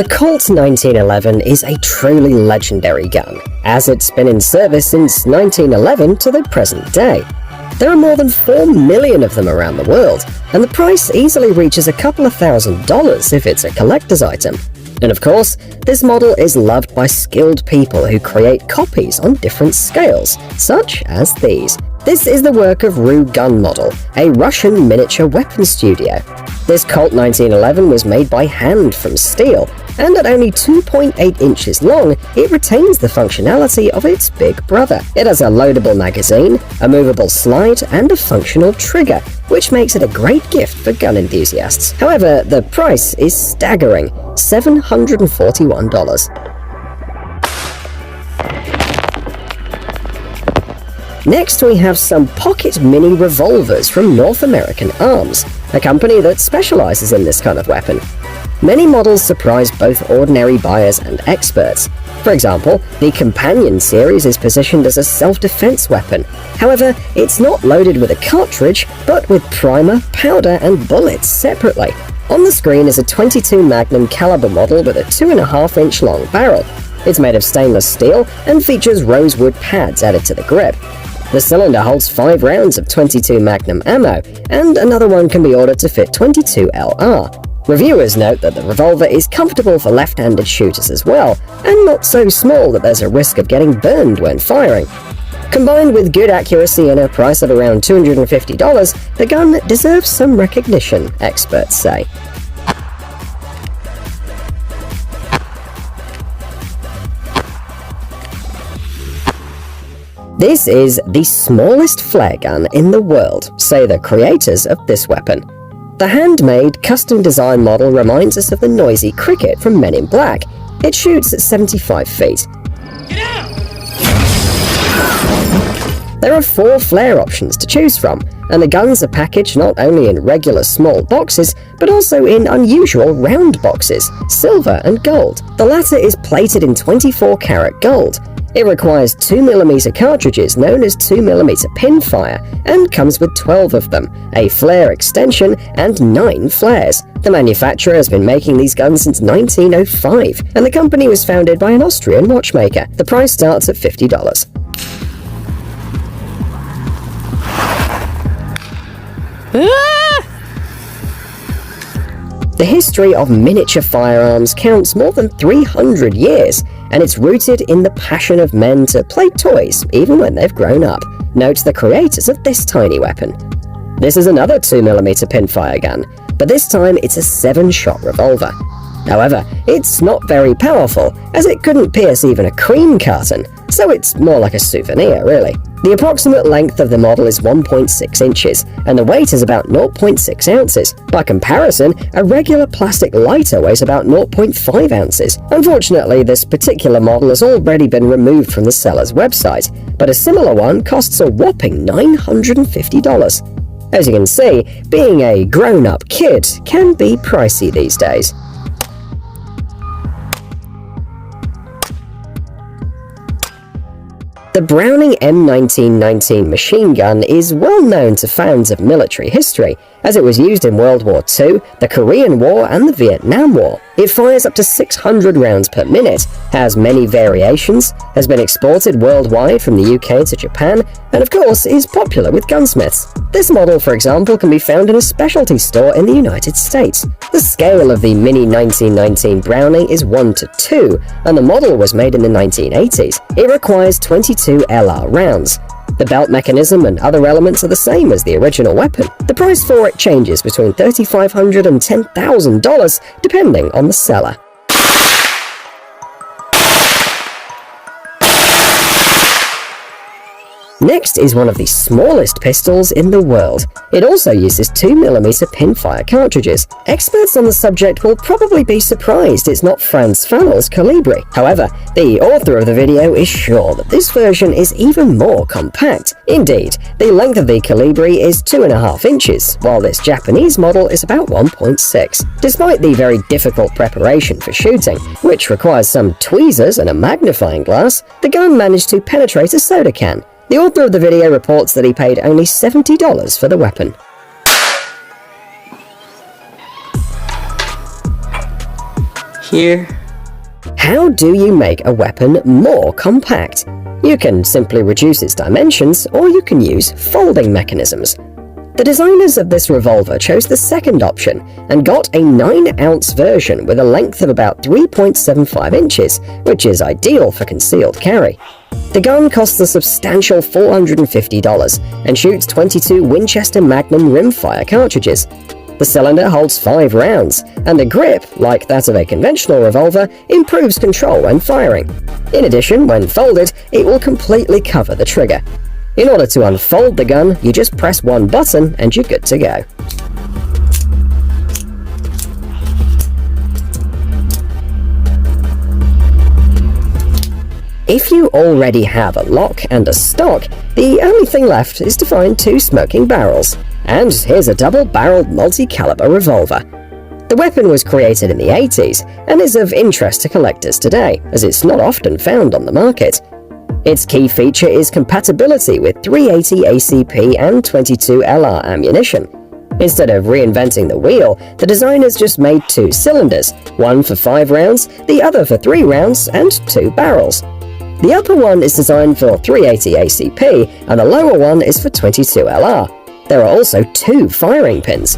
The Colt 1911 is a truly legendary gun, as it's been in service since 1911 to the present day. There are more than 4 million of them around the world, and the price easily reaches a couple of $1,000s if it's a collector's item. And of course, this model is loved by skilled people who create copies on different scales, such as these. This is the work of Rue Gun Model, a Russian miniature weapon studio. This Colt 1911 was made by hand from steel, and at only 2.8 inches long, it retains the functionality of its big brother. It has a loadable magazine, a movable slide, and a functional trigger, which makes it a great gift for gun enthusiasts. However, the price is staggering, $741. Next, we have some pocket mini revolvers from North American Arms, a company that specializes in this kind of weapon. Many models surprise both ordinary buyers and experts. For example, the Companion series is positioned as a self-defense weapon. However, it's not loaded with a cartridge, but with primer, powder, and bullets separately. On the screen is a .22 Magnum caliber model with a 2.5-inch long barrel. It's made of stainless steel and features rosewood pads added to the grip. The cylinder holds 5 rounds of .22 Magnum ammo, and another one can be ordered to fit .22 LR. Reviewers note that the revolver is comfortable for left-handed shooters as well, and not so small that there's a risk of getting burned when firing. Combined with good accuracy and a price of around $250, the gun deserves some recognition, experts say. This is the smallest flare gun in the world, say the creators of this weapon. The handmade, custom-designed model reminds us of the noisy cricket from Men in Black. It shoots at 75 feet. Get out! There are 4 flare options to choose from, and the guns are packaged not only in regular small boxes, but also in unusual round boxes, silver and gold. The latter is plated in 24-karat gold. It requires 2mm cartridges known as 2mm Pinfire and comes with 12 of them, a flare extension, and 9 flares. The manufacturer has been making these guns since 1905, and the company was founded by an Austrian watchmaker. The price starts at $50. The history of miniature firearms counts more than 300 years, and it's rooted in the passion of men to play toys even when they've grown up, notes the creators of this tiny weapon. This is another 2mm Pinfire gun, but this time it's a 7-shot revolver. However, it's not very powerful, as it couldn't pierce even a cream carton, so it's more like a souvenir, really. The approximate length of the model is 1.6 inches, and the weight is about 0.6 ounces. By comparison, a regular plastic lighter weighs about 0.5 ounces. Unfortunately, this particular model has already been removed from the seller's website, but a similar one costs a whopping $950. As you can see, being a grown-up kid can be pricey these days. The Browning M1919 machine gun is well known to fans of military history, as it was used in World War II, the Korean War, and the Vietnam War. It fires up to 600 rounds per minute, has many variations, has been exported worldwide from the UK to Japan, and of course is popular with gunsmiths. This model, for example, can be found in a specialty store in the United States. The scale of the Mini 1919 Browning is 1:2, and the model was made in the 1980s. It requires 22 LR rounds. The belt mechanism and other elements are the same as the original weapon. The price for it changes between $3,500 and $10,000 depending on the seller. Next is one of the smallest pistols in the world. It also uses 2mm Pinfire cartridges. Experts on the subject will probably be surprised it's not Franz Fanel's Cobray. However, the author of the video is sure that this version is even more compact. Indeed, the length of the Cobray is 2.5 inches, while this Japanese model is about 1.6. Despite the very difficult preparation for shooting, which requires some tweezers and a magnifying glass, the gun managed to penetrate a soda can. The author of the video reports that he paid only $70 for the weapon. here. How do you make a weapon more compact? You can simply reduce its dimensions, or you can use folding mechanisms. The designers of this revolver chose the second option and got a 9-ounce version with a length of about 3.75 inches, which is ideal for concealed carry. The gun costs a substantial $450 and shoots 22 Winchester Magnum rimfire cartridges. The cylinder holds 5 rounds, and the grip, like that of a conventional revolver, improves control when firing. In addition, when folded, it will completely cover the trigger. In order to unfold the gun, you just press one button and you're good to go. If you already have a lock and a stock, the only thing left is to find 2 smoking barrels. And here's a double-barreled multi-caliber revolver. The weapon was created in the 80s and is of interest to collectors today, as it's not often found on the market. Its key feature is compatibility with 380 ACP and 22 LR ammunition. Instead of reinventing the wheel, the designers just made 2 cylinders, one for 5 rounds, the other for 3 rounds, and 2 barrels. The upper one is designed for 380 ACP, and the lower one is for 22 LR. There are also 2 firing pins.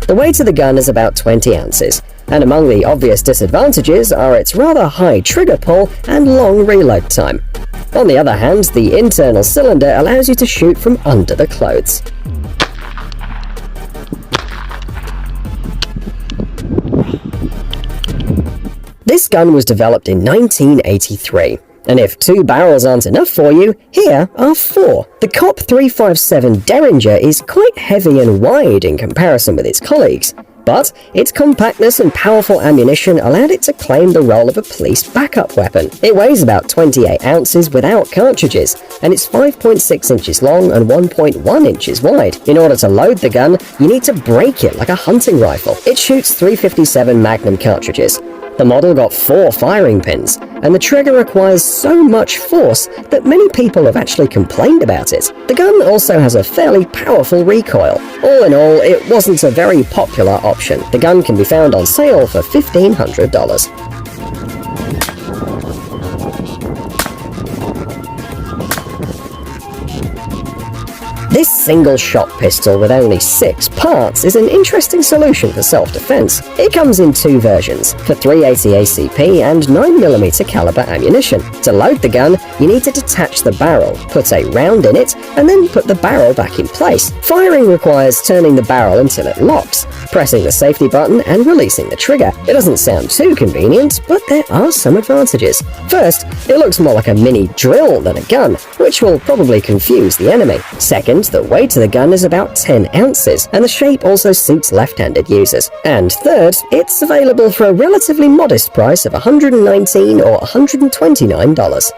The weight of the gun is about 20 ounces, and among the obvious disadvantages are its rather high trigger pull and long reload time. On the other hand, the internal cylinder allows you to shoot from under the clothes. This gun was developed in 1983. And if 2 barrels aren't enough for you, here are 4. The Cop 357 Derringer is quite heavy and wide in comparison with its colleagues, but its compactness and powerful ammunition allowed it to claim the role of a police backup weapon. It weighs about 28 ounces without cartridges, and it's 5.6 inches long and 1.1 inches wide. In order to load the gun, you need to break it like a hunting rifle. It shoots 357 Magnum cartridges. The model got 4 firing pins, and the trigger requires so much force that many people have actually complained about it. The gun also has a fairly powerful recoil. All in all, it wasn't a very popular option. The gun can be found on sale for $1,500. This single-shot pistol with only 6 parts is an interesting solution for self-defense. It comes in 2 versions, for 380 ACP and 9mm caliber ammunition. To load the gun, you need to detach the barrel, put a round in it, and then put the barrel back in place. Firing requires turning the barrel until it locks, pressing the safety button, and releasing the trigger. It doesn't sound too convenient, but there are some advantages. First, it looks more like a mini drill than a gun, which will probably confuse the enemy. Second, the weight of the gun is about 10 ounces, and the shape also suits left-handed users. And third, it's available for a relatively modest price of $119 or $129.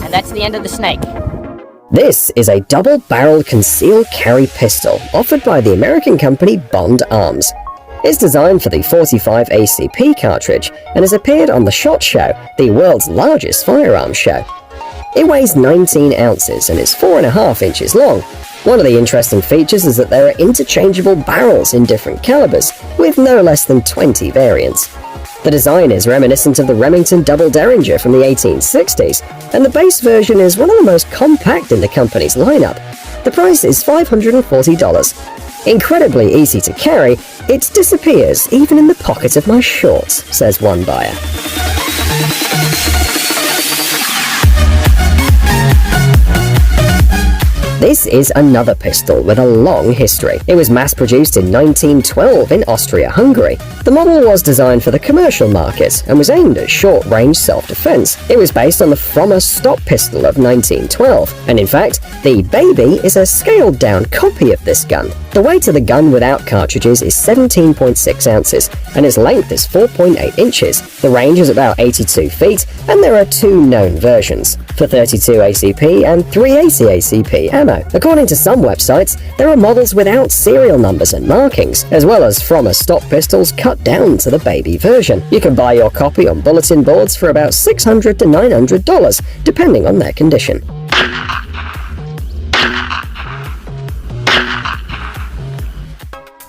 And that's the end of the snake. This is a double-barreled concealed carry pistol offered by the American company Bond Arms. It's designed for the 45 ACP cartridge and has appeared on the SHOT Show, the world's largest firearms show. It weighs 19 ounces and is 4.5 inches long. One of the interesting features is that there are interchangeable barrels in different calibers, with no less than 20 variants. The design is reminiscent of the Remington Double Derringer from the 1860s, and the base version is one of the most compact in the company's lineup. The price is $540. Incredibly easy to carry, it disappears even in the pocket of my shorts, says one buyer. This is another pistol with a long history. It was mass-produced in 1912 in Austria-Hungary. The model was designed for the commercial market and was aimed at short-range self-defense. It was based on the Frommer Stop pistol of 1912, and in fact, the Baby is a scaled-down copy of this gun. The weight of the gun without cartridges is 17.6 ounces, and its length is 4.8 inches. The range is about 82 feet, and there are 2 known versions, for 32 ACP and 380 ACP ammo. According to some websites, there are models without serial numbers and markings, as well as Frommer Stop pistols cut down to the Baby version. You can buy your copy on bulletin boards for about $600 to $900, depending on their condition.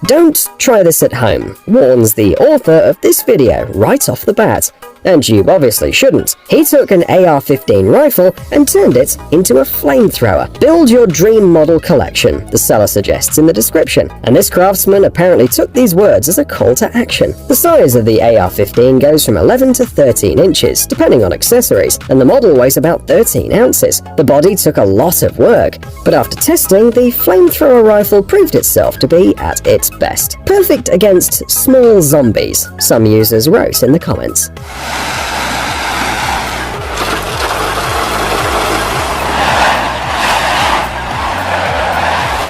Don't try this at home, warns the author of this video right off the bat. And you obviously shouldn't. He took an AR-15 rifle and turned it into a flamethrower. Build your dream model collection, the seller suggests in the description. And this craftsman apparently took these words as a call to action. The size of the AR-15 goes from 11 to 13 inches, depending on accessories, and the model weighs about 13 ounces. The body took a lot of work, but after testing, the flamethrower rifle proved itself to be at its best. Perfect against small zombies, some users wrote in the comments.